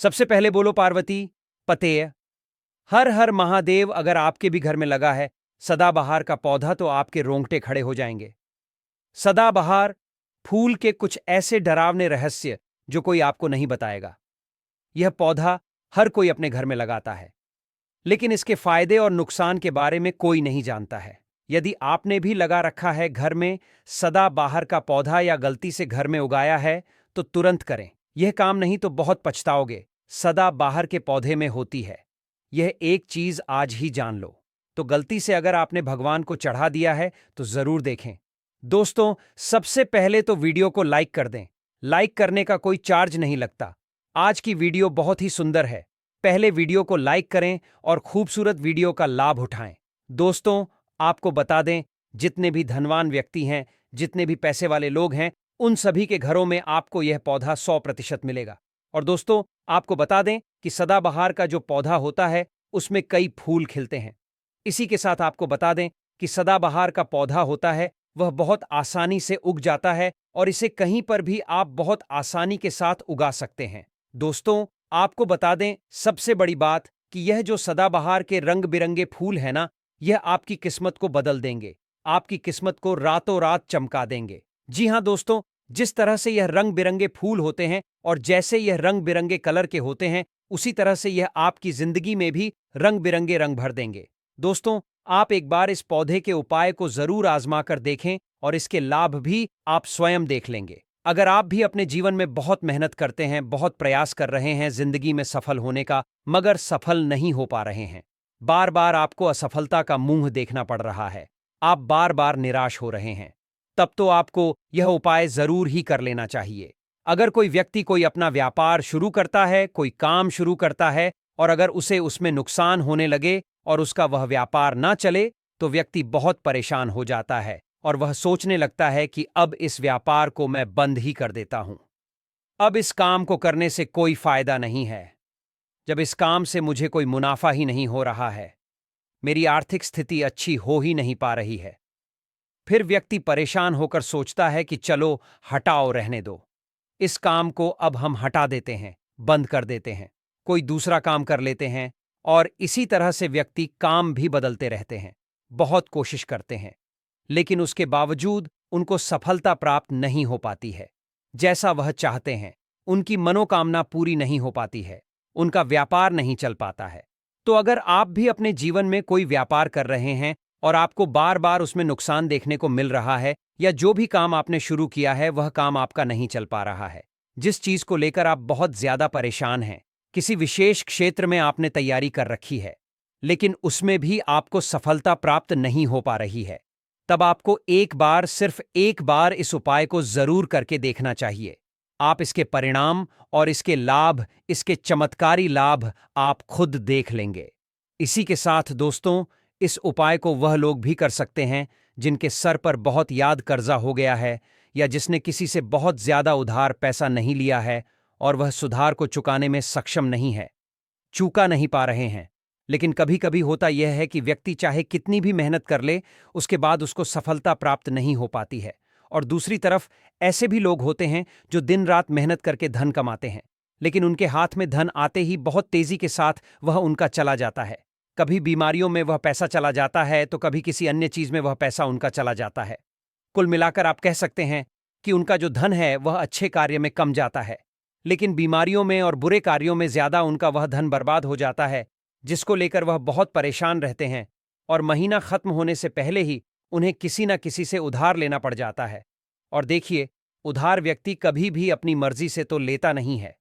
सबसे पहले बोलो पार्वती पतेय। हर हर महादेव। अगर आपके भी घर में लगा है सदाबहार का पौधा तो आपके रोंगटे खड़े हो जाएंगे। सदाबहार फूल के कुछ ऐसे डरावने रहस्य जो कोई आपको नहीं बताएगा। यह पौधा हर कोई अपने घर में लगाता है, लेकिन इसके फायदे और नुकसान के बारे में कोई नहीं जानता है। यदि आपने भी लगा रखा है घर में सदाबहार का पौधा या गलती से घर में उगाया है तो तुरंत करें। यह काम नहीं तो बहुत पछताओगे। सदाबहार के पौधे में होती है यह एक चीज आज ही जान लो। तो गलती से अगर आपने भगवान को चढ़ा दिया है तो जरूर देखें। दोस्तों, सबसे पहले तो वीडियो को लाइक कर दें। लाइक करने का कोई चार्ज नहीं लगता। आज की वीडियो बहुत ही सुंदर है। पहले वीडियो को लाइक करें और खूबसूरत वीडियो का लाभ उठाएं। दोस्तों, आपको बता दें, जितने भी धनवान व्यक्ति हैं, जितने भी पैसे वाले लोग हैं, उन सभी के घरों में आपको यह पौधा 100% मिलेगा। और दोस्तों, आपको बता दें कि सदाबहार का जो पौधा होता है उसमें कई फूल खिलते हैं। इसी के साथ आपको बता दें कि सदाबहार का पौधा होता है वह बहुत आसानी से उग जाता है और इसे कहीं पर भी आप बहुत आसानी के साथ उगा सकते हैं। दोस्तों, आपको बता दें सबसे बड़ी बात कि यह जो सदाबहार के रंग बिरंगे फूल है ना, यह आपकी किस्मत को बदल देंगे। आपकी किस्मत को रातों रात चमका देंगे। जी हां दोस्तों, जिस तरह से यह रंग बिरंगे फूल होते हैं और जैसे यह रंग बिरंगे कलर के होते हैं, उसी तरह से यह आपकी जिंदगी में भी रंग बिरंगे रंग भर देंगे। दोस्तों, आप एक बार इस पौधे के उपाय को जरूर आजमा कर देखें और इसके लाभ भी आप स्वयं देख लेंगे। अगर आप भी अपने जीवन में बहुत मेहनत करते हैं, बहुत प्रयास कर रहे हैं जिंदगी में सफल होने का, मगर सफल नहीं हो पा रहे हैं, बार बार आपको असफलता का मुंह देखना पड़ रहा है, आप बार बार निराश हो रहे हैं, तब तो आपको यह उपाय जरूर ही कर लेना चाहिए। अगर कोई व्यक्ति कोई अपना व्यापार शुरू करता है, कोई काम शुरू करता है और अगर उसे उसमें नुकसान होने लगे और उसका वह व्यापार ना चले तो व्यक्ति बहुत परेशान हो जाता है और वह सोचने लगता है कि अब इस व्यापार को मैं बंद ही कर देता हूं। अब इस काम को करने से कोई फायदा नहीं है। जब इस काम से मुझे कोई मुनाफा ही नहीं हो रहा है, मेरी आर्थिक स्थिति अच्छी हो ही नहीं पा रही है। फिर व्यक्ति परेशान होकर सोचता है कि चलो हटाओ, रहने दो, इस काम को अब हम हटा देते हैं, बंद कर देते हैं, कोई दूसरा काम कर लेते हैं। और इसी तरह से व्यक्ति काम भी बदलते रहते हैं, बहुत कोशिश करते हैं, लेकिन उसके बावजूद उनको सफलता प्राप्त नहीं हो पाती है। जैसा वह चाहते हैं उनकी मनोकामना पूरी नहीं हो पाती है, उनका व्यापार नहीं चल पाता है। तो अगर आप भी अपने जीवन में कोई व्यापार कर रहे हैं और आपको बार बार उसमें नुकसान देखने को मिल रहा है, या जो भी काम आपने शुरू किया है वह काम आपका नहीं चल पा रहा है, जिस चीज को लेकर आप बहुत ज्यादा परेशान हैं, किसी विशेष क्षेत्र में आपने तैयारी कर रखी है लेकिन उसमें भी आपको सफलता प्राप्त नहीं हो पा रही है, तब आपको एक बार, सिर्फ एक बार इस उपाय को जरूर करके देखना चाहिए। आप इसके परिणाम और इसके लाभ, इसके चमत्कारी लाभ आप खुद देख लेंगे। इसी के साथ दोस्तों, इस उपाय को वह लोग भी कर सकते हैं जिनके सर पर बहुत याद कर्जा हो गया है, या जिसने किसी से बहुत ज्यादा उधार पैसा नहीं लिया है और वह सुधार को चुकाने में सक्षम नहीं है, चूका नहीं पा रहे हैं। लेकिन कभी कभी होता यह है कि व्यक्ति चाहे कितनी भी मेहनत कर ले, उसके बाद उसको सफलता प्राप्त नहीं हो पाती है। और दूसरी तरफ ऐसे भी लोग होते हैं जो दिन रात मेहनत करके धन कमाते हैं, लेकिन उनके हाथ में धन आते ही बहुत तेजी के साथ वह उनका चला जाता है। कभी बीमारियों में वह पैसा चला जाता है तो कभी किसी अन्य चीज में वह पैसा उनका चला जाता है। कुल मिलाकर आप कह सकते हैं कि उनका जो धन है वह अच्छे कार्य में कम जाता है, लेकिन बीमारियों में और बुरे कार्यों में ज्यादा उनका वह धन बर्बाद हो जाता है, जिसको लेकर वह बहुत परेशान रहते हैं और महीना खत्म होने से पहले ही उन्हें किसी न किसी से उधार लेना पड़ जाता है। और देखिए, उधार व्यक्ति कभी भी अपनी मर्जी से तो लेता नहीं है।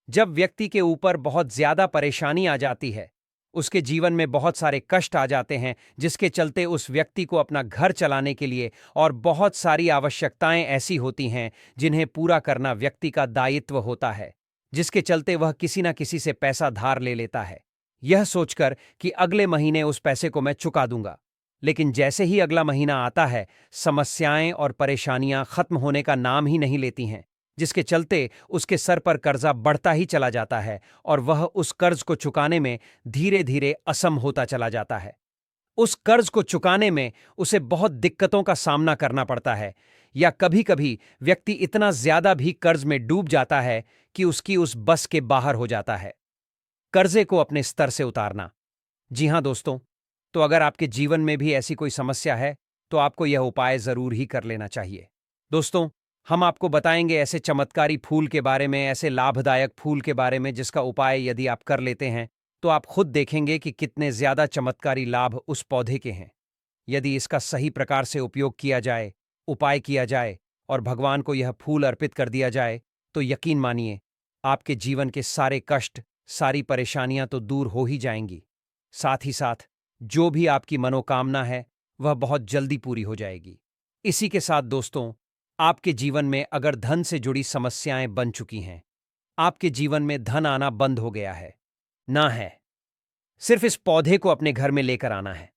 जब व्यक्ति के ऊपर बहुत ज्यादा परेशानी आ जाती है, उसके जीवन में बहुत सारे कष्ट आ जाते हैं, जिसके चलते उस व्यक्ति को अपना घर चलाने के लिए और बहुत सारी आवश्यकताएं ऐसी होती हैं जिन्हें पूरा करना व्यक्ति का दायित्व होता है, जिसके चलते वह किसी न किसी से पैसा धार ले लेता है, यह सोचकर कि अगले महीने उस पैसे को मैं चुका दूंगा। लेकिन जैसे ही अगला महीना आता है, समस्याएं और परेशानियां खत्म होने का नाम ही नहीं लेती हैं, जिसके चलते उसके सर पर कर्जा बढ़ता ही चला जाता है और वह उस कर्ज को चुकाने में धीरे धीरे असम होता चला जाता है। उस कर्ज को चुकाने में उसे बहुत दिक्कतों का सामना करना पड़ता है। या कभी कभी व्यक्ति इतना ज्यादा भी कर्ज में डूब जाता है कि उसकी उस बस के बाहर हो जाता है। कर्जे को अपने स्तर से उतारना। जी हां दोस्तों, तो अगर आपके जीवन में भी ऐसी कोई समस्या है तो आपको यह उपाय जरूर ही कर लेना चाहिए। दोस्तों, हम आपको बताएंगे ऐसे चमत्कारी फूल के बारे में, ऐसे लाभदायक फूल के बारे में जिसका उपाय यदि आप कर लेते हैं तो आप खुद देखेंगे कि कितने ज्यादा चमत्कारी लाभ उस पौधे के हैं। यदि इसका सही प्रकार से उपयोग किया जाए, उपाय किया जाए और भगवान को यह फूल अर्पित कर दिया जाए, तो यकीन मानिए आपके जीवन के सारे कष्ट, सारी परेशानियां तो दूर हो ही जाएंगी। साथ ही साथ जो भी आपकी मनोकामना है वह बहुत जल्दी पूरी हो जाएगी। इसी के साथ दोस्तों, आपके जीवन में अगर धन से जुड़ी समस्याएं बन चुकी हैं, आपके जीवन में धन आना बंद हो गया है, ना है, सिर्फ इस पौधे को अपने घर में लेकर आना है।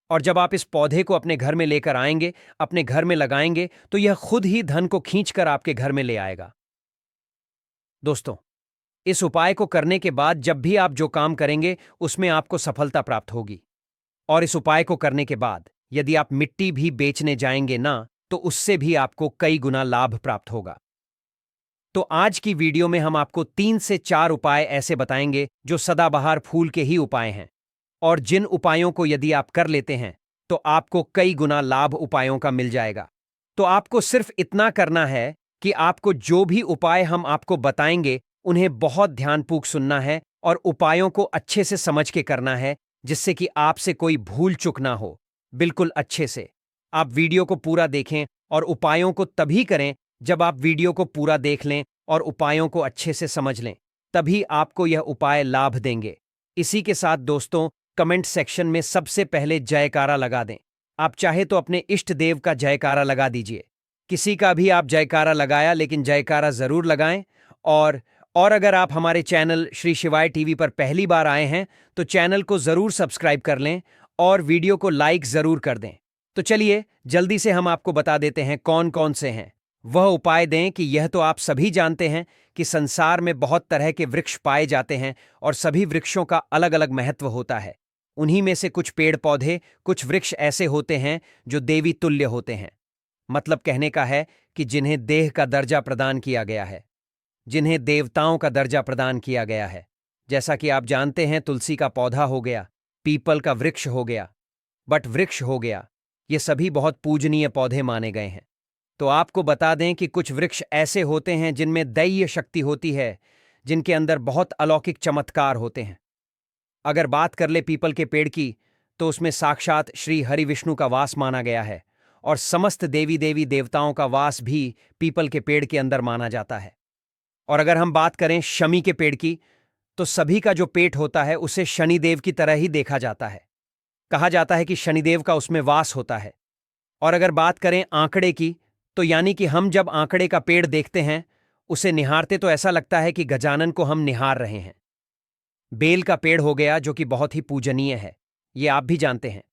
और जब आप इस पौधे को अपने घर में लेकर आएंगे, अपने घर में लगाएंगे, तो यह खुद ही धन को खींचकर आपके घर में ले आएगा। दोस्तों, इस उपाय को करने के बाद जब भी आप जो काम करेंगे उसमें आपको सफलता प्राप्त होगी। और इस उपाय को करने के बाद यदि आप मिट्टी भी बेचने जाएंगे ना, तो उससे भी आपको कई गुना लाभ प्राप्त होगा। तो आज की वीडियो में हम आपको 3 से 4 उपाय ऐसे बताएंगे जो सदाबहार फूल के ही उपाय हैं, और जिन उपायों को यदि आप कर लेते हैं तो आपको कई गुना लाभ उपायों का मिल जाएगा। तो आपको सिर्फ इतना करना है कि आपको जो भी उपाय हम आपको बताएंगे उन्हें बहुत ध्यानपूर्वक सुनना है और उपायों को अच्छे से समझ के करना है, जिससे कि आपसे कोई भूल चूक ना हो। बिल्कुल अच्छे से आप वीडियो को पूरा देखें और उपायों को तभी करें जब आप वीडियो को पूरा देख लें और उपायों को अच्छे से समझ लें, तभी आपको यह उपाय लाभ देंगे। इसी के साथ दोस्तों, कमेंट सेक्शन में सबसे पहले जयकारा लगा दें। आप चाहे तो अपने इष्ट देव का जयकारा लगा दीजिए। किसी का भी आप जयकारा लगाया, लेकिन जयकारा जरूर लगाएं। और अगर आप हमारे चैनल श्री शिवाय टीवी पर पहली बार आए हैं तो चैनल को जरूर सब्सक्राइब कर लें और वीडियो को लाइक जरूर कर दें। तो चलिए जल्दी से हम आपको बता देते हैं कौन कौन से हैं। वह उपाय दें कि यह तो आप सभी जानते हैं कि संसार में बहुत तरह के वृक्ष पाए जाते हैं और सभी वृक्षों का अलग अलग महत्व होता है। उन्हीं में से कुछ पेड़ पौधे, कुछ वृक्ष ऐसे होते हैं जो देवी तुल्य होते हैं। मतलब कहने का है कि जिन्हें देह का दर्जा प्रदान किया गया है, जिन्हें देवताओं का दर्जा प्रदान किया गया है। जैसा कि आप जानते हैं, तुलसी का पौधा हो गया, पीपल का वृक्ष हो गया, बट वृक्ष हो गया, ये सभी बहुत पूजनीय पौधे माने गए हैं। तो आपको बता दें कि कुछ वृक्ष ऐसे होते हैं जिनमें दैवीय शक्ति होती है, जिनके अंदर बहुत अलौकिक चमत्कार होते हैं। अगर बात कर ले पीपल के पेड़ की, तो उसमें साक्षात श्री हरि विष्णु का वास माना गया है और समस्त देवी देवी देवताओं का वास भी पीपल के पेड़ के अंदर माना जाता है। और अगर हम बात करें शमी के पेड़ की, तो सभी का जो पेट होता है उसे शनिदेव की तरह ही देखा जाता है। कहा जाता है कि शनिदेव का उसमें वास होता है। और अगर बात करें आंकड़े की, तो यानी कि हम जब आंकड़े का पेड़ देखते हैं, उसे निहारते तो ऐसा लगता है कि गजानन को हम निहार रहे हैं। बेल का पेड़ हो गया जो कि बहुत ही पूजनीय है, ये आप भी जानते हैं।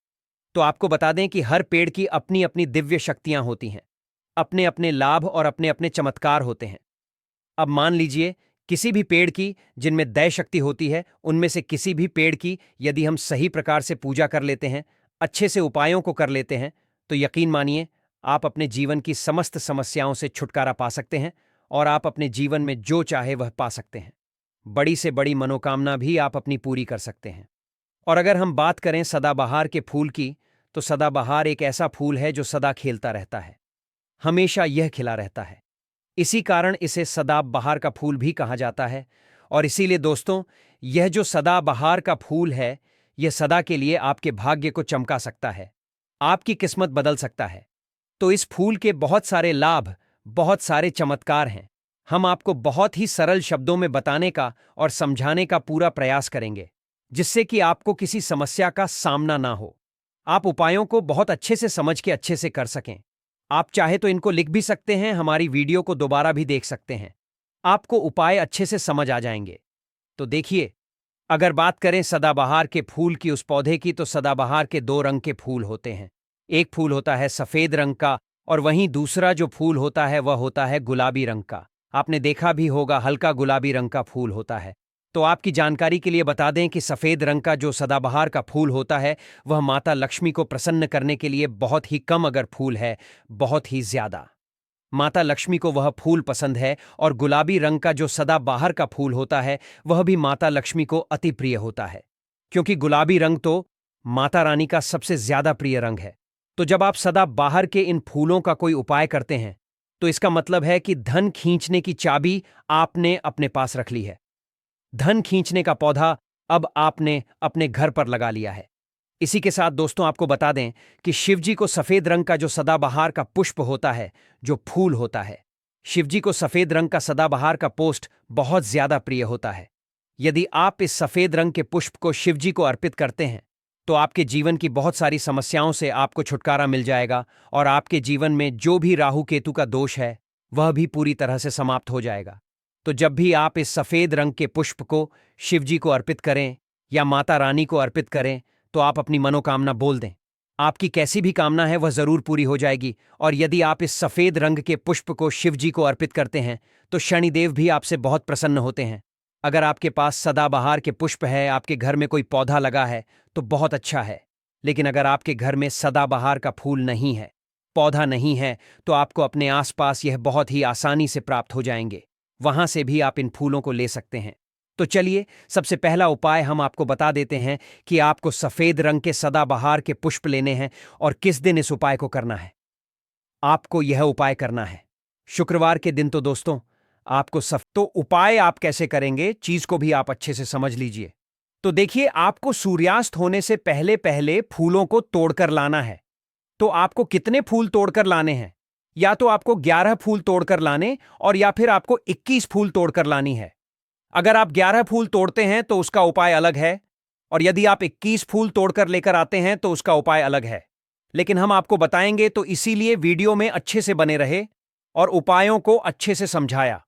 तो आपको बता दें कि हर पेड़ की अपनी अपनी दिव्य शक्तियां होती हैं, अपने अपने लाभ और अपने अपने चमत्कार होते हैं। अब मान लीजिए किसी भी पेड़ की जिनमें दैव शक्ति होती है, उनमें से किसी भी पेड़ की यदि हम सही प्रकार से पूजा कर लेते हैं, अच्छे से उपायों को कर लेते हैं, तो यकीन मानिए आप अपने जीवन की समस्त समस्याओं से छुटकारा पा सकते हैं और आप अपने जीवन में जो चाहे वह पा सकते हैं। बड़ी से बड़ी मनोकामना भी आप अपनी पूरी कर सकते हैं। और अगर हम बात करें सदाबहार के फूल की, तो सदाबहार एक ऐसा फूल है जो सदा खिलता रहता है, हमेशा यह खिला रहता है। इसी कारण इसे सदाबहार का फूल भी कहा जाता है। और इसीलिए दोस्तों, यह जो सदाबहार का फूल है, यह सदा के लिए आपके भाग्य को चमका सकता है, आपकी किस्मत बदल सकता है। तो इस फूल के बहुत सारे लाभ, बहुत सारे चमत्कार हैं। हम आपको बहुत ही सरल शब्दों में बताने का और समझाने का पूरा प्रयास करेंगे, जिससे कि आपको किसी समस्या का सामना ना हो, आप उपायों को बहुत अच्छे से समझ के अच्छे से कर सकें। आप चाहे तो इनको लिख भी सकते हैं, हमारी वीडियो को दोबारा भी देख सकते हैं, आपको उपाय अच्छे से समझ आ जाएंगे। तो देखिए, अगर बात करें सदाबहार के फूल की, उस पौधे की, तो सदाबहार के 2 रंग के फूल होते हैं। एक फूल होता है सफेद रंग का और वहीं दूसरा जो फूल होता है वह होता है गुलाबी रंग का। आपने देखा भी होगा, हल्का गुलाबी रंग का फूल होता है। तो आपकी जानकारी के लिए बता दें कि सफेद रंग का जो सदाबहार का फूल होता है वह माता लक्ष्मी को प्रसन्न करने के लिए बहुत ही कम अगर फूल है, बहुत ही ज्यादा माता लक्ष्मी को वह फूल पसंद है। और गुलाबी रंग का जो सदाबहार का फूल होता है वह भी माता लक्ष्मी को अति प्रिय होता है, क्योंकि गुलाबी रंग तो माता रानी का सबसे ज्यादा प्रिय रंग है। तो जब आप सदाबहार के इन फूलों का कोई उपाय करते हैं तो इसका मतलब है कि धन खींचने की चाबी आपने अपने पास रख ली है। धन खींचने का पौधा अब आपने अपने घर पर लगा लिया है। इसी के साथ दोस्तों आपको बता दें कि शिवजी को सफेद रंग का जो सदाबहार का पुष्प होता है, जो फूल होता है, शिवजी को सफेद रंग का सदाबहार का पोस्ट बहुत ज्यादा प्रिय होता है। यदि आप इस सफेद रंग के पुष्प को शिवजी को अर्पित करते हैं तो आपके जीवन की बहुत सारी समस्याओं से आपको छुटकारा मिल जाएगा और आपके जीवन में जो भी राहु केतु का दोष है वह भी पूरी तरह से समाप्त हो जाएगा। तो जब भी आप इस सफेद रंग के पुष्प को शिवजी को अर्पित करें या माता रानी को अर्पित करें तो आप अपनी मनोकामना बोल दें। आपकी कैसी भी कामना है वह जरूर पूरी हो जाएगी। और यदि आप इस सफेद रंग के पुष्प को शिवजी को अर्पित करते हैं तो शनिदेव भी आपसे बहुत प्रसन्न होते हैं। अगर आपके पास सदाबहार के पुष्प है, आपके घर में कोई पौधा लगा है तो बहुत अच्छा है। लेकिन अगर आपके घर में सदाबहार का फूल नहीं है, पौधा नहीं है, तो आपको अपने आसपास यह बहुत ही आसानी से प्राप्त हो जाएंगे। वहां से भी आप इन फूलों को ले सकते हैं। तो चलिए सबसे पहला उपाय हम आपको बता देते हैं कि आपको सफेद रंग के सदाबहार के पुष्प लेने हैं और किस दिन इस उपाय को करना है। आपको यह उपाय करना है शुक्रवार के दिन। तो दोस्तों आपको तो उपाय आप कैसे करेंगे, चीज को भी आप अच्छे से समझ लीजिए। तो देखिए, आपको सूर्यास्त होने से पहले पहले फूलों को तोड़कर लाना है। तो आपको कितने फूल तोड़कर लाने हैं? या तो आपको 11 फूल तोड़कर लाने और या फिर आपको 21 फूल तोड़कर लानी है। अगर आप 11 फूल तोड़ते हैं तो उसका उपाय अलग है, और यदि आप 21 फूल तोड़कर लेकर आते हैं तो उसका उपाय अलग है। लेकिन हम आपको बताएंगे, तो इसीलिए वीडियो में अच्छे से बने रहे और उपायों को अच्छे से समझाया।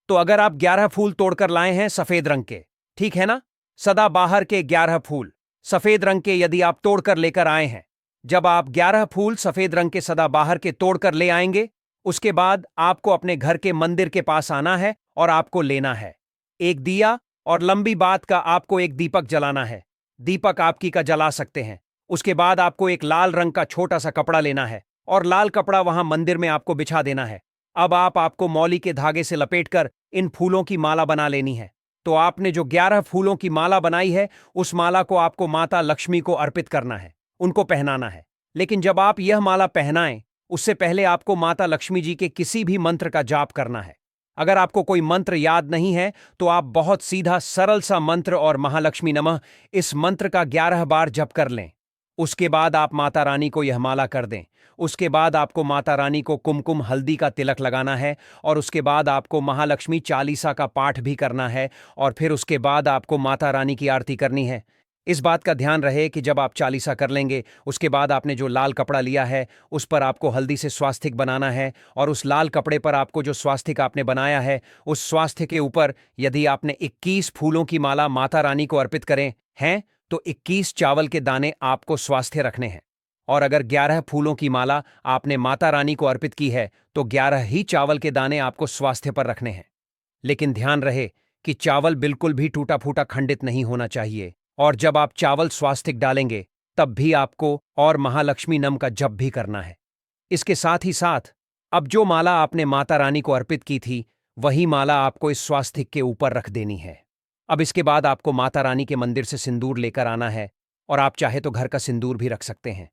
तो अगर आप 11 फूल तोड़कर लाए हैं सफेद रंग के, ठीक है ना, सदाबहार के 11 फूल सफेद रंग के यदि आप तोड़कर लेकर आए हैं, जब आप 11 फूल सफेद रंग के सदाबहार के तोड़कर ले आएंगे, उसके बाद आपको अपने घर के मंदिर के पास आना है और आपको लेना है एक दिया, और लंबी बात का आपको एक दीपक जलाना है। दीपक आपकी का जला सकते हैं। उसके बाद आपको एक लाल रंग का छोटा सा कपड़ा लेना है और लाल कपड़ा वहां मंदिर में आपको बिछा देना है। अब आपको मौली के धागे से लपेटकर इन फूलों की माला बना लेनी है। तो आपने जो 11 फूलों की माला बनाई है, उस माला को आपको माता लक्ष्मी को अर्पित करना है, उनको पहनाना है। लेकिन जब आप यह माला पहनाएं, उससे पहले आपको माता लक्ष्मी जी के किसी भी मंत्र का जाप करना है। अगर आपको कोई मंत्र याद नहीं है तो आप बहुत सीधा सरल सा मंत्र और महालक्ष्मी नमः इस मंत्र का 11 बार जप कर लें। उसके बाद आप माता रानी को यह माला कर दें। उसके बाद आपको माता रानी को कुमकुम हल्दी का तिलक लगाना है और उसके बाद आपको महालक्ष्मी चालीसा का पाठ भी करना है और फिर उसके बाद आपको माता रानी की आरती करनी है। इस बात का ध्यान रहे कि जब आप चालीसा कर लेंगे, उसके बाद आपने जो लाल कपड़ा लिया है उस पर आपको हल्दी से स्वास्तिक बनाना है और उस लाल कपड़े पर आपको जो स्वास्तिक आपने बनाया है, उस स्वास्तिक के ऊपर यदि आपने 21 फूलों की माला माता रानी को अर्पित करें हैं तो 21 चावल के दाने आपको स्वास्थ्य रखने हैं। और अगर 11 फूलों की माला आपने माता रानी को अर्पित की है तो 11 ही चावल के दाने आपको स्वास्थ्य पर रखने हैं। लेकिन ध्यान रहे कि चावल बिल्कुल भी टूटा फूटा खंडित नहीं होना चाहिए। और जब आप चावल स्वास्तिक डालेंगे तब भी आपको और महालक्ष्मी नम का जप भी करना है। इसके साथ ही साथ अब जो माला आपने माता रानी को अर्पित की थी वही माला आपको इस स्वास्तिक के ऊपर रख देनी है। अब इसके बाद आपको माता रानी के मंदिर से सिंदूर लेकर आना है और आप चाहे तो घर का सिंदूर भी रख सकते हैं।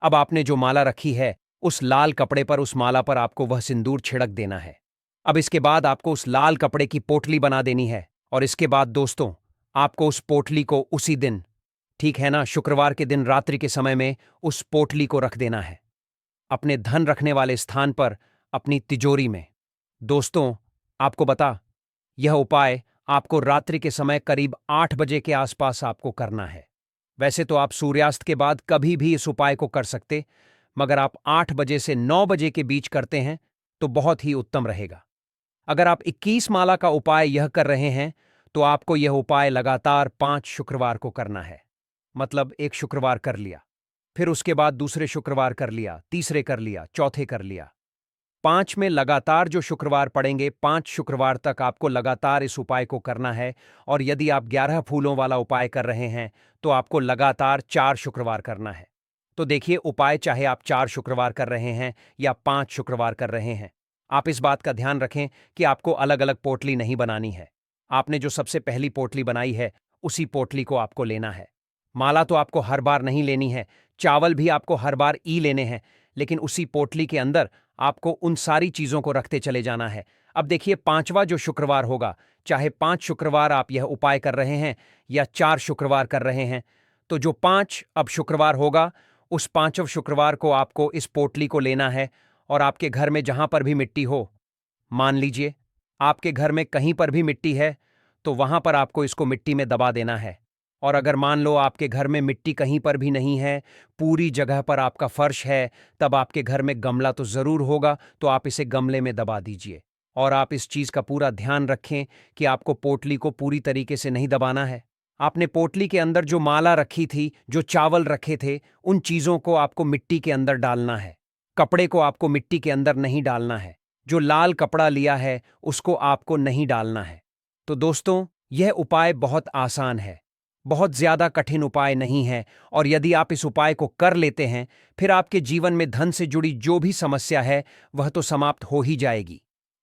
अब आपने जो माला रखी है उस लाल कपड़े पर उस माला पर आपको वह सिंदूर छिड़क देना है। अब इसके बाद आपको उस लाल कपड़े की पोटली बना देनी है और इसके बाद दोस्तों आपको उस पोटली को उसी दिन, ठीक है ना, शुक्रवार के दिन रात्रि के समय में उस पोटली को रख देना है अपने धन रखने वाले स्थान पर, अपनी तिजोरी में। दोस्तों आपको बता, यह उपाय आपको रात्रि के समय करीब 8 बजे के आसपास आपको करना है। वैसे तो आप सूर्यास्त के बाद कभी भी इस उपाय को कर सकते, मगर आप 8 बजे से 9 बजे के बीच करते हैं तो बहुत ही उत्तम रहेगा। अगर आप 21 माला का उपाय यह कर रहे हैं तो आपको यह उपाय लगातार 5 शुक्रवार को करना है। मतलब एक शुक्रवार कर लिया, फिर उसके बाद दूसरे शुक्रवार कर लिया, तीसरे कर लिया, चौथे कर लिया। 5 में लगातार जो शुक्रवार पड़ेंगे, 5 शुक्रवार तक आपको लगातार इस उपाय को करना है। और यदि आप 11 फूलों वाला उपाय कर रहे हैं तो आपको लगातार 4 शुक्रवार करना है। तो देखिए, उपाय चाहे आप 4 शुक्रवार कर रहे हैं या 5 शुक्रवार कर रहे हैं, आप इस बात का ध्यान रखें कि आपको अलग अलग पोटली नहीं बनानी है। आपने जो सबसे पहली पोटली बनाई है उसी पोटली को आपको लेना है। माला तो आपको हर बार नहीं लेनी है, चावल भी आपको हर बार लेने हैं, लेकिन उसी पोटली के अंदर आपको उन सारी चीजों को रखते चले जाना है। अब देखिए, 5वां जो शुक्रवार होगा, चाहे 5 शुक्रवार आप यह उपाय कर रहे हैं या 4 शुक्रवार कर रहे हैं, तो जो 5 अब शुक्रवार होगा, उस 5वें शुक्रवार को आपको इस पोटली को लेना है और आपके घर में जहां पर भी मिट्टी हो, मान लीजिए आपके घर में कहीं पर भी मिट्टी है, तो वहां पर आपको इसको मिट्टी में दबा देना है। और अगर मान लो आपके घर में मिट्टी कहीं पर भी नहीं है, पूरी जगह पर आपका फर्श है, तब आपके घर में गमला तो जरूर होगा, तो आप इसे गमले में दबा दीजिए। और आप इस चीज का पूरा ध्यान रखें कि आपको पोटली को पूरी तरीके से नहीं दबाना है। आपने पोटली के अंदर जो माला रखी थी, जो चावल रखे थे, उन चीजों को आपको मिट्टी के अंदर डालना है। कपड़े को आपको मिट्टी के अंदर नहीं डालना है। जो लाल कपड़ा लिया है उसको आपको नहीं डालना है। तो दोस्तों, यह उपाय बहुत आसान है, बहुत ज्यादा कठिन उपाय नहीं है। और यदि आप इस उपाय को कर लेते हैं, फिर आपके जीवन में धन से जुड़ी जो भी समस्या है वह तो समाप्त हो ही जाएगी।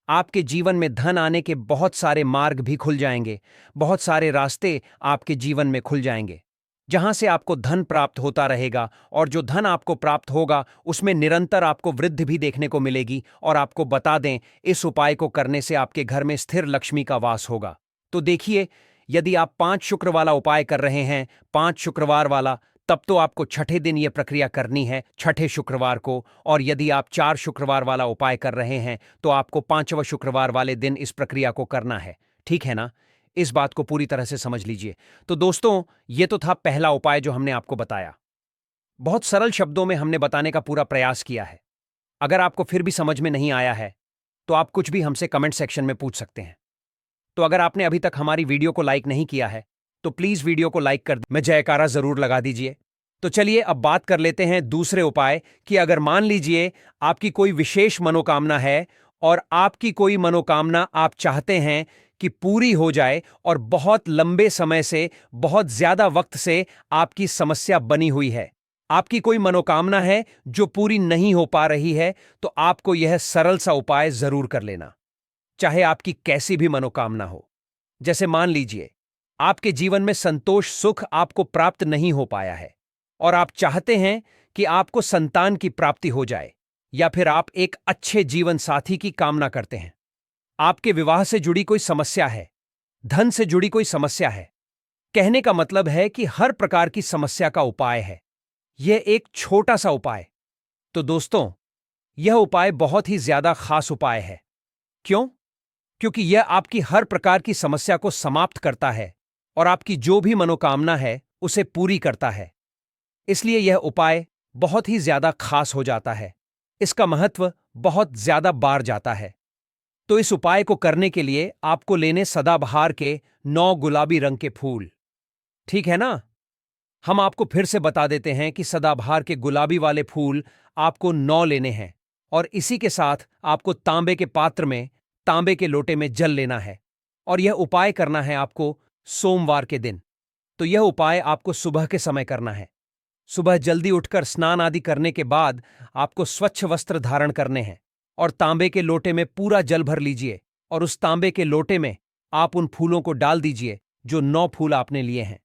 आपके जीवन में धन आने के बहुत सारे मार्ग भी खुल जाएंगे, बहुत सारे रास्ते आपके जीवन में खुल जाएंगे, जहां से आपको धन प्राप्त होता रहेगा। और जो धन आपको प्राप्त होगा उसमें निरंतर आपको वृद्धि भी देखने को मिलेगी। और आपको बता दें, इस उपाय को करने से आपके घर में स्थिर लक्ष्मी का वास होगा। तो देखिए, यदि आप 5 शुक्र वाला उपाय कर रहे हैं, 5 शुक्रवार वाला, तब तो आपको छठे दिन यह प्रक्रिया करनी है, छठे शुक्रवार को। और यदि आप 4 शुक्रवार वाला उपाय कर रहे हैं तो आपको 5वें शुक्रवार वाले दिन इस प्रक्रिया को करना है। ठीक है ना? इस बात को पूरी तरह से समझ लीजिए। तो दोस्तों, यह तो था पहला उपाय जो हमने आपको बताया। बहुत सरल शब्दों में हमने बताने का पूरा प्रयास किया है। अगर आपको फिर भी समझ में नहीं आया है तो आप कुछ भी हमसे कमेंट सेक्शन में पूछ सकते हैं। तो अगर आपने अभी तक हमारी वीडियो को लाइक नहीं किया है तो प्लीज वीडियो को लाइक कर में जयकारा जरूर लगा दीजिए। तो चलिए अब बात कर लेते हैं दूसरे उपाय कि अगर मान लीजिए आपकी कोई विशेष मनोकामना है और आपकी कोई मनोकामना आप चाहते हैं कि पूरी हो जाए और बहुत लंबे समय से, बहुत ज्यादा वक्त से आपकी समस्या बनी हुई है, आपकी कोई मनोकामना है जो पूरी नहीं हो पा रही है, तो आपको यह सरल सा उपाय जरूर कर लेना, चाहे आपकी कैसी भी मनोकामना हो। जैसे मान लीजिए आपके जीवन में संतोष, सुख आपको प्राप्त नहीं हो पाया है और आप चाहते हैं कि आपको संतान की प्राप्ति हो जाए, या फिर आप एक अच्छे जीवन साथी की कामना करते हैं। आपके विवाह से जुड़ी कोई समस्या है, धन से जुड़ी कोई समस्या है। कहने का मतलब है कि हर प्रकार की समस्या का उपाय है यह एक छोटा सा उपाय। तो दोस्तों, यह उपाय बहुत ही ज्यादा खास उपाय है। क्यों? क्योंकि यह आपकी हर प्रकार की समस्या को समाप्त करता है और आपकी जो भी मनोकामना है उसे पूरी करता है। इसलिए यह उपाय बहुत ही ज्यादा खास हो जाता है, इसका महत्व बहुत ज्यादा बाढ़ जाता है। तो इस उपाय को करने के लिए आपको लेने सदाबहार के 9 गुलाबी रंग के फूल। ठीक है ना? हम आपको फिर से बता देते हैं कि सदाबहार के गुलाबी वाले फूल आपको 9 लेने हैं और इसी के साथ आपको तांबे के पात्र में, तांबे के लोटे में जल लेना है। और यह उपाय करना है आपको सोमवार के दिन। तो यह उपाय आपको सुबह के समय करना है। सुबह जल्दी उठकर स्नान आदि करने के बाद आपको स्वच्छ वस्त्र धारण करने हैं और तांबे के लोटे में पूरा जल भर लीजिए और उस तांबे के लोटे में आप उन फूलों को डाल दीजिए जो 9 फूल आपने लिए हैं,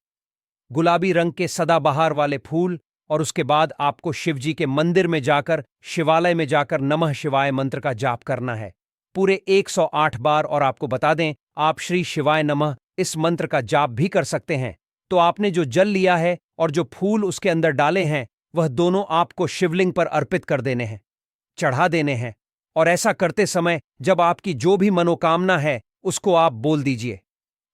गुलाबी रंग के सदाबहार वाले फूल। और उसके बाद आपको शिवजी के मंदिर में जाकर, शिवालय में जाकर नमः शिवाय मंत्र का जाप करना है पूरे 108 बार। और आपको बता दें, आप श्री शिवाय नमः इस मंत्र का जाप भी कर सकते हैं। तो आपने जो जल लिया है और जो फूल उसके अंदर डाले हैं, वह दोनों आपको शिवलिंग पर अर्पित कर देने हैं, चढ़ा देने हैं। और ऐसा करते समय जब आपकी जो भी मनोकामना है उसको आप बोल दीजिए।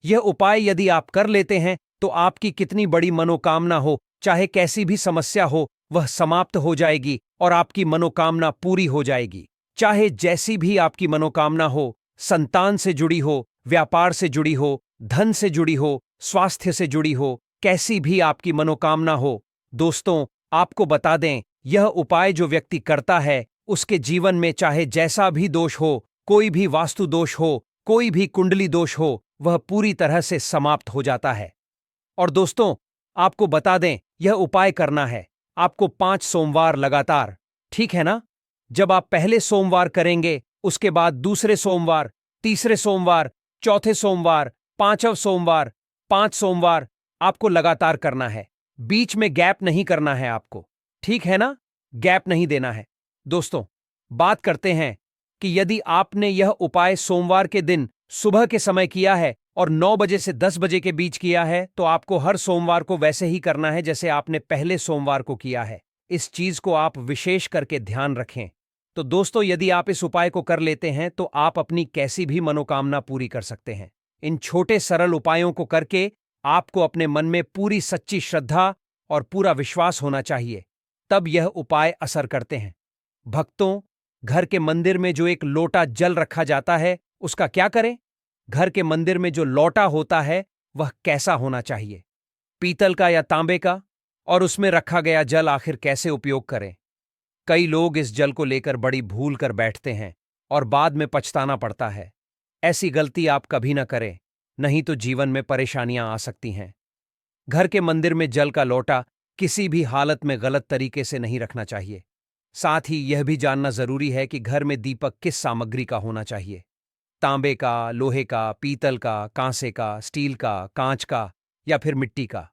यह उपाय यदि आप कर लेते हैं तो आपकी कितनी बड़ी मनोकामना हो, चाहे कैसी भी समस्या हो, वह समाप्त हो जाएगी और आपकी मनोकामना पूरी हो जाएगी। चाहे जैसी भी आपकी मनोकामना हो, संतान से जुड़ी हो, व्यापार से जुड़ी हो, धन से जुड़ी हो, स्वास्थ्य से जुड़ी हो, कैसी भी आपकी मनोकामना हो। दोस्तों, आपको बता दें, यह उपाय जो व्यक्ति करता है उसके जीवन में चाहे जैसा भी दोष हो, कोई भी वास्तु दोष हो, कोई भी कुंडली दोष हो, वह पूरी तरह से समाप्त हो जाता है। और दोस्तों, आपको बता दें, यह उपाय करना है आपको 5 सोमवार लगातार, ठीक है ना? जब आप पहले सोमवार करेंगे, उसके बाद दूसरे सोमवार, तीसरे सोमवार, चौथे सोमवार, पांचवें सोमवार, 5 सोमवार आपको लगातार करना है। बीच में गैप नहीं करना है आपको, ठीक है ना? गैप नहीं देना है। दोस्तों, बात करते हैं कि यदि आपने यह उपाय सोमवार के दिन सुबह के समय किया है और 9 बजे से 10 बजे के बीच किया है, तो आपको हर सोमवार को वैसे ही करना है जैसे आपने पहले सोमवार को किया है। इस चीज को आप विशेष करके ध्यान रखें। तो दोस्तों, यदि आप इस उपाय को कर लेते हैं तो आप अपनी कैसी भी मनोकामना पूरी कर सकते हैं। इन छोटे सरल उपायों को करके आपको अपने मन में पूरी सच्ची श्रद्धा और पूरा विश्वास होना चाहिए, तब यह उपाय असर करते हैं। भक्तों, घर के मंदिर में जो एक लोटा जल रखा जाता है, उसका क्या करें? घर के मंदिर में जो लोटा होता है, वह कैसा होना चाहिए? पीतल का या तांबे का? और उसमें रखा गया जल आखिर कैसे उपयोग करें? कई लोग इस जल को लेकर बड़ी भूल कर बैठते हैं और बाद में पछताना पड़ता है। ऐसी गलती आप कभी न करें, नहीं तो जीवन में परेशानियां आ सकती हैं। घर के मंदिर में जल का लोटा किसी भी हालत में गलत तरीके से नहीं रखना चाहिए। साथ ही यह भी जानना जरूरी है कि घर में दीपक किस सामग्री का होना चाहिए। तांबे का, लोहे का, पीतल का, कांसे का, स्टील का, कांच का या फिर मिट्टी का।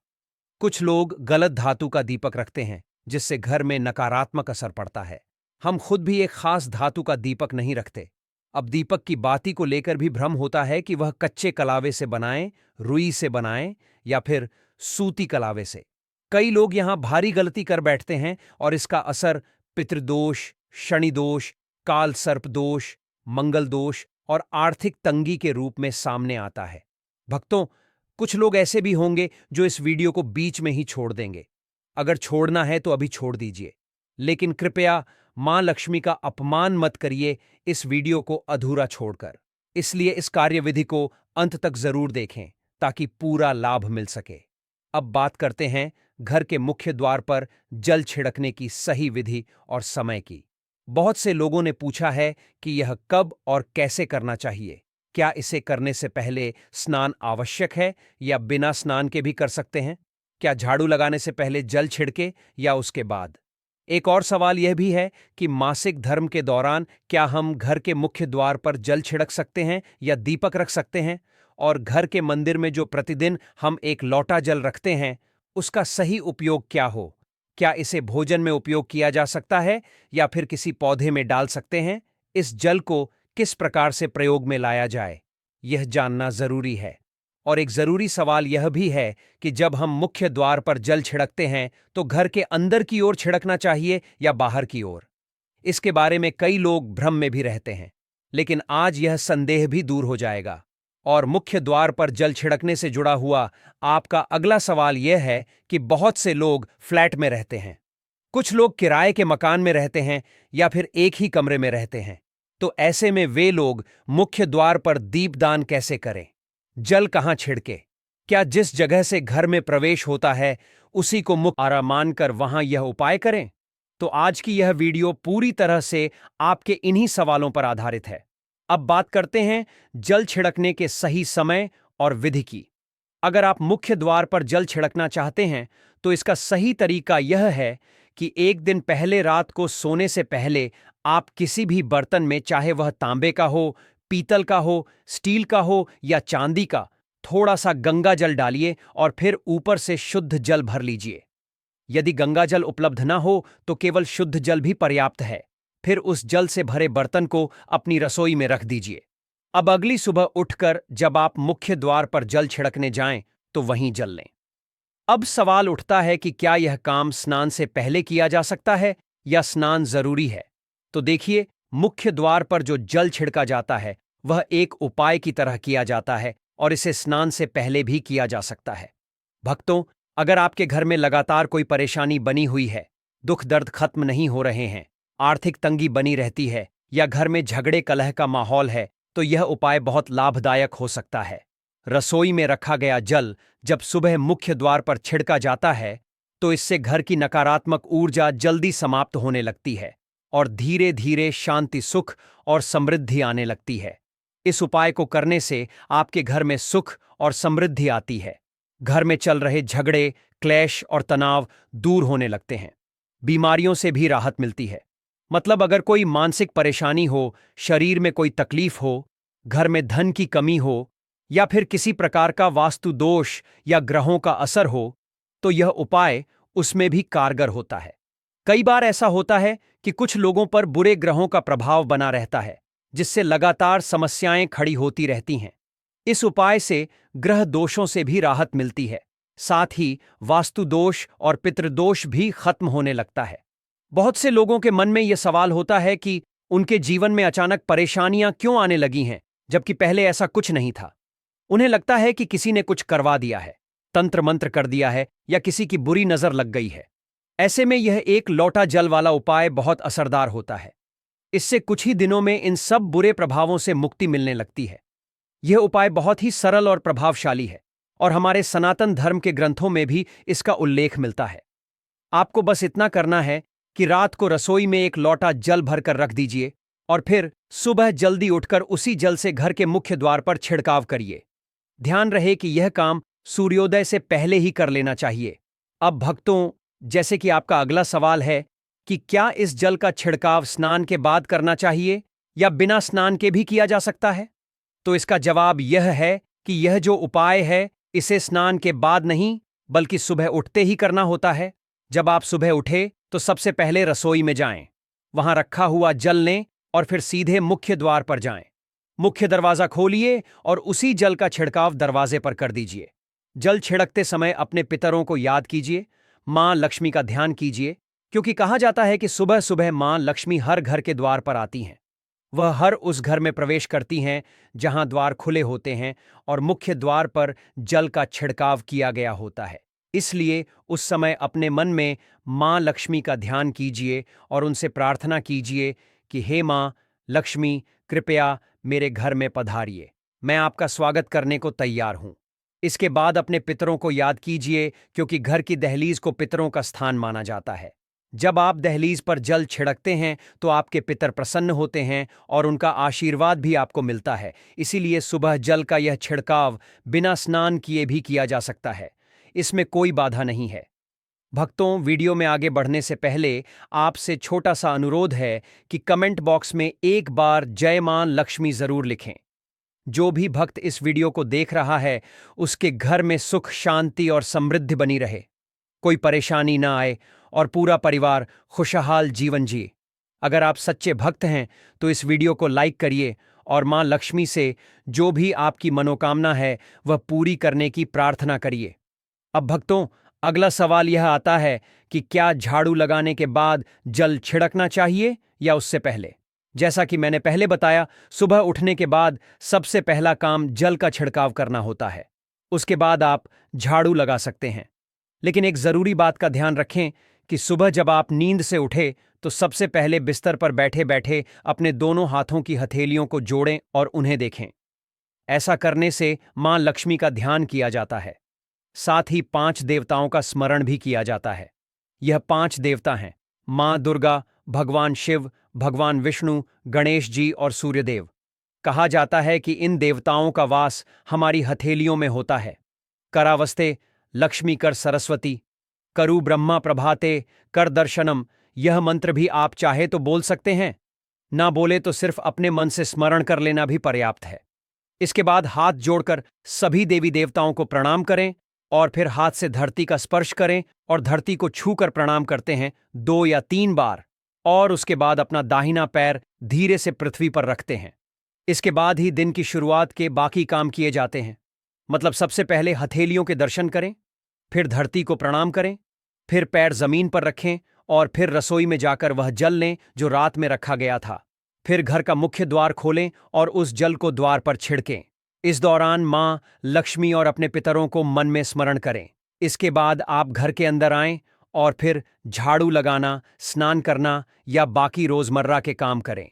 कुछ लोग गलत धातु का दीपक रखते हैं, जिससे घर में नकारात्मक असर पड़ता है। हम खुद भी एक खास धातु का दीपक नहीं रखते। अब दीपक की बाती को लेकर भी भ्रम होता है कि वह कच्चे कलावे से बनाएं, रुई से बनाएं या फिर सूती कलावे से। कई लोग यहां भारी गलती कर बैठते हैं और इसका असर पितृदोष, शनि दोष, काल सर्प दोष, मंगल दोष और आर्थिक तंगी के रूप में सामने आता है। भक्तों, कुछ लोग ऐसे भी होंगे जो इस वीडियो को बीच में ही छोड़ देंगे। अगर छोड़ना है तो अभी छोड़ दीजिए, लेकिन कृपया मां लक्ष्मी का अपमान मत करिए इस वीडियो को अधूरा छोड़कर। इसलिए इस कार्यविधि को अंत तक जरूर देखें ताकि पूरा लाभ मिल सके। अब बात करते हैं घर के मुख्य द्वार पर जल छिड़कने की सही विधि और समय की। बहुत से लोगों ने पूछा है कि यह कब और कैसे करना चाहिए। क्या इसे करने से पहले स्नान आवश्यक है या बिना स्नान के भी कर सकते हैं? क्या झाड़ू लगाने से पहले जल छिड़के या उसके बाद? एक और सवाल यह भी है कि मासिक धर्म के दौरान क्या हम घर के मुख्य द्वार पर जल छिड़क सकते हैं या दीपक रख सकते हैं? और घर के मंदिर में जो प्रतिदिन हम एक लोटा जल रखते हैं, उसका सही उपयोग क्या हो? क्या इसे भोजन में उपयोग किया जा सकता है या फिर किसी पौधे में डाल सकते हैं? इस जल को किस प्रकार से प्रयोग में लाया जाए, यह जानना जरूरी है। और एक जरूरी सवाल यह भी है कि जब हम मुख्य द्वार पर जल छिड़कते हैं तो घर के अंदर की ओर छिड़कना चाहिए या बाहर की ओर। इसके बारे में कई लोग भ्रम में भी रहते हैं, लेकिन आज यह संदेह भी दूर हो जाएगा। और मुख्य द्वार पर जल छिड़कने से जुड़ा हुआ आपका अगला सवाल यह है कि बहुत से लोग फ्लैट में रहते हैं, कुछ लोग किराए के मकान में रहते हैं या फिर एक ही कमरे में रहते हैं। तो ऐसे में वे लोग मुख्य द्वार पर दीपदान कैसे करें? जल कहां छिड़के? क्या जिस जगह से घर में प्रवेश होता है उसी को मुख्य द्वार मानकर वहां यह उपाय करें? तो आज की यह वीडियो पूरी तरह से आपके इन्हीं सवालों पर आधारित है। अब बात करते हैं जल छिड़कने के सही समय और विधि की। अगर आप मुख्य द्वार पर जल छिड़कना चाहते हैं तो इसका सही तरीका यह है कि एक दिन पहले रात को सोने से पहले आप किसी भी बर्तन में, चाहे वह तांबे का हो, पीतल का हो, स्टील का हो या चांदी का, थोड़ा सा गंगा जल डालिए और फिर ऊपर से शुद्ध जल भर लीजिए। यदि गंगा जल उपलब्ध न हो तो केवल शुद्ध जल भी पर्याप्त है। फिर उस जल से भरे बर्तन को अपनी रसोई में रख दीजिए। अब अगली सुबह उठकर जब आप मुख्य द्वार पर जल छिड़कने जाएं तो वहीं जल लें। अब सवाल उठता है कि क्या यह काम स्नान से पहले किया जा सकता है या स्नान जरूरी है? तो देखिए, मुख्य द्वार पर जो जल छिड़का जाता है वह एक उपाय की तरह किया जाता है और इसे स्नान से पहले भी किया जा सकता है। भक्तों, अगर आपके घर में लगातार कोई परेशानी बनी हुई है, दुख दर्द खत्म नहीं हो रहे हैं, आर्थिक तंगी बनी रहती है या घर में झगड़े कलह का माहौल है, तो यह उपाय बहुत लाभदायक हो सकता है। रसोई में रखा गया जल जब सुबह मुख्य द्वार पर छिड़का जाता है तो इससे घर की नकारात्मक ऊर्जा जल्दी समाप्त होने लगती है और धीरे धीरे शांति, सुख और समृद्धि आने लगती है। इस उपाय को करने से आपके घर में सुख और समृद्धि आती है। घर में चल रहे झगड़े, क्लेश और तनाव दूर होने लगते हैं। बीमारियों से भी राहत मिलती है। मतलब अगर कोई मानसिक परेशानी हो, शरीर में कोई तकलीफ हो, घर में धन की कमी हो या फिर किसी प्रकार का वास्तु दोष या ग्रहों का असर हो, तो यह उपाय उसमें भी कारगर होता है। कई बार ऐसा होता है कि कुछ लोगों पर बुरे ग्रहों का प्रभाव बना रहता है, जिससे लगातार समस्याएं खड़ी होती रहती हैं। इस उपाय से ग्रह दोषों से भी राहत मिलती है। साथ ही वास्तु दोष और पितृदोष भी खत्म होने लगता है। बहुत से लोगों के मन में यह सवाल होता है कि उनके जीवन में अचानक परेशानियां क्यों आने लगी हैं, जबकि पहले ऐसा कुछ नहीं था। उन्हें लगता है कि किसी ने कुछ करवा दिया है, तंत्र मंत्र कर दिया है या किसी की बुरी नजर लग गई है। ऐसे में यह एक लोटा जल वाला उपाय बहुत असरदार होता है। इससे कुछ ही दिनों में इन सब बुरे प्रभावों से मुक्ति मिलने लगती है। यह उपाय बहुत ही सरल और प्रभावशाली है और हमारे सनातन धर्म के ग्रंथों में भी इसका उल्लेख मिलता है। आपको बस इतना करना है कि रात को रसोई में एक लोटा जल भरकर रख दीजिए और फिर सुबह जल्दी उठकर उसी जल से घर के मुख्य द्वार पर छिड़काव करिए। ध्यान रहे कि यह काम सूर्योदय से पहले ही कर लेना चाहिए। अब भक्तों, जैसे कि आपका अगला सवाल है कि क्या इस जल का छिड़काव स्नान के बाद करना चाहिए या बिना स्नान के भी किया जा सकता है, तो इसका जवाब यह है कि यह जो उपाय है, इसे स्नान के बाद नहीं बल्कि सुबह उठते ही करना होता है। जब आप सुबह उठे तो सबसे पहले रसोई में जाएं, वहां रखा हुआ जल लें और फिर सीधे मुख्य द्वार पर जाएं। मुख्य दरवाजा खोलिए और उसी जल का छिड़काव दरवाजे पर कर दीजिए। जल छिड़कते समय अपने पितरों को याद कीजिए, मां लक्ष्मी का ध्यान कीजिए, क्योंकि कहा जाता है कि सुबह सुबह मां लक्ष्मी हर घर के द्वार पर आती हैं। वह हर उस घर में प्रवेश करती हैं जहां द्वार खुले होते हैं और मुख्य द्वार पर जल का छिड़काव किया गया होता है। इसलिए उस समय अपने मन में मां लक्ष्मी का ध्यान कीजिए और उनसे प्रार्थना कीजिए कि हे मां लक्ष्मी, कृपया मेरे घर में पधारिए, मैं आपका स्वागत करने को तैयार हूं। इसके बाद अपने पितरों को याद कीजिए, क्योंकि घर की दहलीज को पितरों का स्थान माना जाता है। जब आप दहलीज पर जल छिड़कते हैं तो आपके पितर प्रसन्न होते हैं और उनका आशीर्वाद भी आपको मिलता है। इसीलिए सुबह जल का यह छिड़काव बिना स्नान किए भी किया जा सकता है, इसमें कोई बाधा नहीं है। भक्तों, वीडियो में आगे बढ़ने से पहले आपसे छोटा सा अनुरोध है कि कमेंट बॉक्स में एक बार जय मां लक्ष्मी जरूर लिखें। जो भी भक्त इस वीडियो को देख रहा है, उसके घर में सुख, शांति और समृद्धि बनी रहे, कोई परेशानी ना आए और पूरा परिवार खुशहाल जीवन जिए। अगर आप सच्चे भक्त हैं तो इस वीडियो को लाइक करिए और मां लक्ष्मी से जो भी आपकी मनोकामना है वह पूरी करने की प्रार्थना करिए। अब भक्तों, अगला सवाल यह आता है कि क्या झाड़ू लगाने के बाद जल छिड़कना चाहिए या उससे पहले। जैसा कि मैंने पहले बताया, सुबह उठने के बाद सबसे पहला काम जल का छिड़काव करना होता है। उसके बाद आप झाड़ू लगा सकते हैं। लेकिन एक जरूरी बात का ध्यान रखें कि सुबह जब आप नींद से उठे तो सबसे पहले बिस्तर पर बैठे बैठे अपने दोनों हाथों की हथेलियों को जोड़ें और उन्हें देखें। ऐसा करने से मां लक्ष्मी का ध्यान किया जाता है। साथ ही 5 देवताओं का स्मरण भी किया जाता है। यह 5 देवता हैं: मां दुर्गा, भगवान शिव, भगवान विष्णु, गणेश जी और सूर्यदेव। कहा जाता है कि इन देवताओं का वास हमारी हथेलियों में होता है। करावस्ते लक्ष्मी कर सरस्वती, करु ब्रह्मा प्रभाते कर दर्शनम, यह मंत्र भी आप चाहे तो बोल सकते हैं, ना बोले तो सिर्फ अपने मन से स्मरण कर लेना भी पर्याप्त है। इसके बाद हाथ जोड़कर सभी देवी देवताओं को प्रणाम करें और फिर हाथ से धरती का स्पर्श करें और धरती को छूकर प्रणाम करते हैं 2 या 3 बार, और उसके बाद अपना दाहिना पैर धीरे से पृथ्वी पर रखते हैं। इसके बाद ही दिन की शुरुआत के बाकी काम किए जाते हैं। मतलब सबसे पहले हथेलियों के दर्शन करें, फिर धरती को प्रणाम करें, फिर पैर जमीन पर रखें और फिर रसोई में जाकर वह जल लें जो रात में रखा गया था। फिर घर का मुख्य द्वार खोलें और उस जल को द्वार पर छिड़कें। इस दौरान मां लक्ष्मी और अपने पितरों को मन में स्मरण करें। इसके बाद आप घर के अंदर आएं और फिर झाड़ू लगाना, स्नान करना या बाकी रोजमर्रा के काम करें।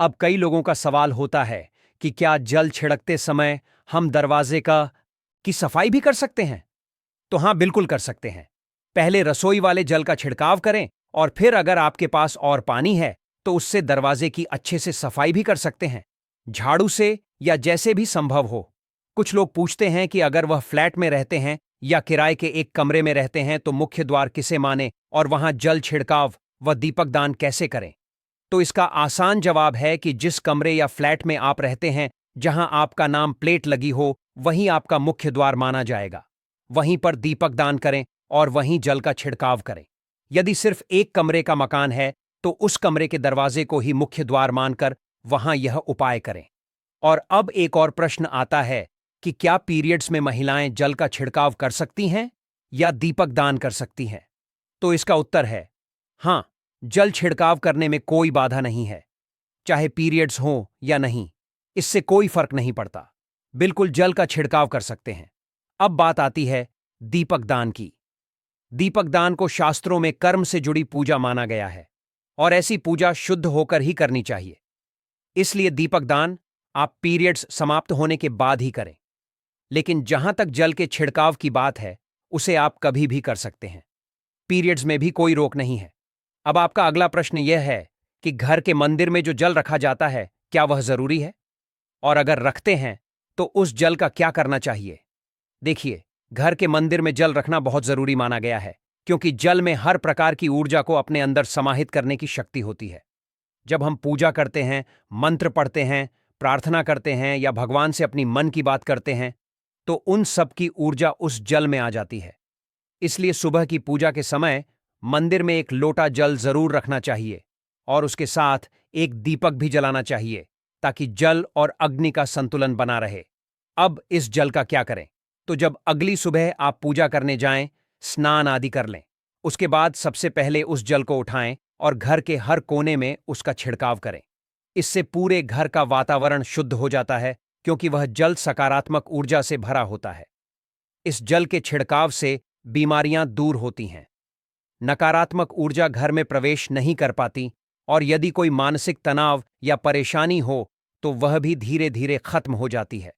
अब कई लोगों का सवाल होता है कि क्या जल छिड़कते समय हम दरवाजे की सफाई भी कर सकते हैं? तो हाँ, बिल्कुल कर सकते हैं। पहले रसोई वाले जल का छिड़काव करें और फिर अगर आपके पास और पानी है तो उससे दरवाजे की अच्छे से सफाई भी कर सकते हैं, झाड़ू से या जैसे भी संभव हो। कुछ लोग पूछते हैं कि अगर वह फ्लैट में रहते हैं या किराए के एक कमरे में रहते हैं तो मुख्य द्वार किसे माने और वहां जल छिड़काव व दीपक दान कैसे करें। तो इसका आसान जवाब है कि जिस कमरे या फ्लैट में आप रहते हैं, जहां आपका नाम प्लेट लगी हो, वहीं आपका मुख्य द्वार माना जाएगा। वहीं पर दीपक दान करें और वहीं जल का छिड़काव करें। यदि सिर्फ एक कमरे का मकान है तो उस कमरे के दरवाजे को ही मुख्य द्वार मानकर वहां यह उपाय करें। और अब एक और प्रश्न आता है कि क्या पीरियड्स में महिलाएं जल का छिड़काव कर सकती हैं या दीपक दान कर सकती हैं? तो इसका उत्तर है हां, जल छिड़काव करने में कोई बाधा नहीं है। चाहे पीरियड्स हों या नहीं, इससे कोई फर्क नहीं पड़ता। बिल्कुल जल का छिड़काव कर सकते हैं। अब बात आती है दीपक दान की। दीपक दान को शास्त्रों में कर्म से जुड़ी पूजा माना गया है और ऐसी पूजा शुद्ध होकर ही करनी चाहिए। इसलिए दीपक दान आप पीरियड्स समाप्त होने के बाद ही करें। लेकिन जहां तक जल के छिड़काव की बात है, उसे आप कभी भी कर सकते हैं। पीरियड्स में भी कोई रोक नहीं है। अब आपका अगला प्रश्न यह है कि घर के मंदिर में जो जल रखा जाता है, क्या वह जरूरी है? और अगर रखते हैं तो उस जल का क्या करना चाहिए? देखिए, घर के मंदिर में जल रखना बहुत जरूरी माना गया है, क्योंकि जल में हर प्रकार की ऊर्जा को अपने अंदर समाहित करने की शक्ति होती है। जब हम पूजा करते हैं, मंत्र पढ़ते हैं, प्रार्थना करते हैं या भगवान से अपनी मन की बात करते हैं, तो उन सब की ऊर्जा उस जल में आ जाती है। इसलिए सुबह की पूजा के समय मंदिर में एक लोटा जल जरूर रखना चाहिए और उसके साथ एक दीपक भी जलाना चाहिए, ताकि जल और अग्नि का संतुलन बना रहे। अब इस जल का क्या करें? तो जब अगली सुबह आप पूजा करने जाएं, स्नान आदि कर लें। उसके बाद सबसे पहले उस जल को उठाएं और घर के हर कोने में उसका छिड़काव करें। इससे पूरे घर का वातावरण शुद्ध हो जाता है, क्योंकि वह जल सकारात्मक ऊर्जा से भरा होता है। इस जल के छिड़काव से बीमारियां दूर होती हैं, नकारात्मक ऊर्जा घर में प्रवेश नहीं कर पाती और यदि कोई मानसिक तनाव या परेशानी हो तो वह भी धीरे धीरे खत्म हो जाती है।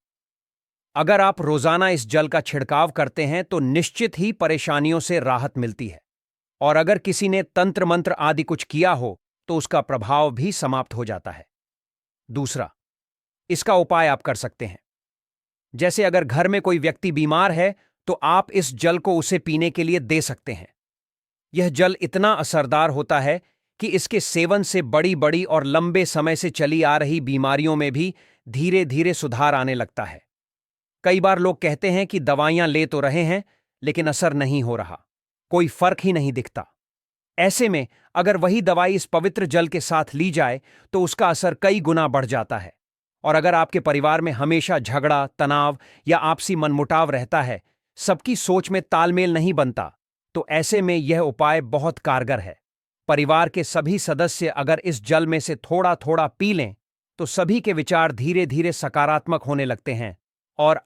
अगर आप रोजाना इस जल का छिड़काव करते हैं तो निश्चित ही परेशानियों से राहत मिलती है। और अगर किसी ने तंत्र मंत्र आदि कुछ किया हो तो उसका प्रभाव भी समाप्त हो जाता है। दूसरा, इसका उपाय आप कर सकते हैं। जैसे अगर घर में कोई व्यक्ति बीमार है तो आप इस जल को उसे पीने के लिए दे सकते हैं। यह जल इतना असरदार होता है कि इसके सेवन से बड़ी बड़ी और लंबे समय से चली आ रही बीमारियों में भी धीरे धीरे सुधार आने लगता है। कई बार लोग कहते हैं कि दवाइयां ले तो रहे हैं लेकिन असर नहीं हो रहा, कोई फर्क ही नहीं दिखता। ऐसे में अगर वही दवाई इस पवित्र जल के साथ ली जाए तो उसका असर कई गुना बढ़ जाता है। और अगर आपके परिवार में हमेशा झगड़ा, तनाव या आपसी मनमुटाव रहता है, सबकी सोच में तालमेल नहीं बनता, तो ऐसे में यह उपाय बहुत कारगर है। परिवार के सभी सदस्य अगर इस जल में से थोड़ा थोड़ा पी लें तो सभी के विचार धीरे धीरे सकारात्मक होने लगते हैं और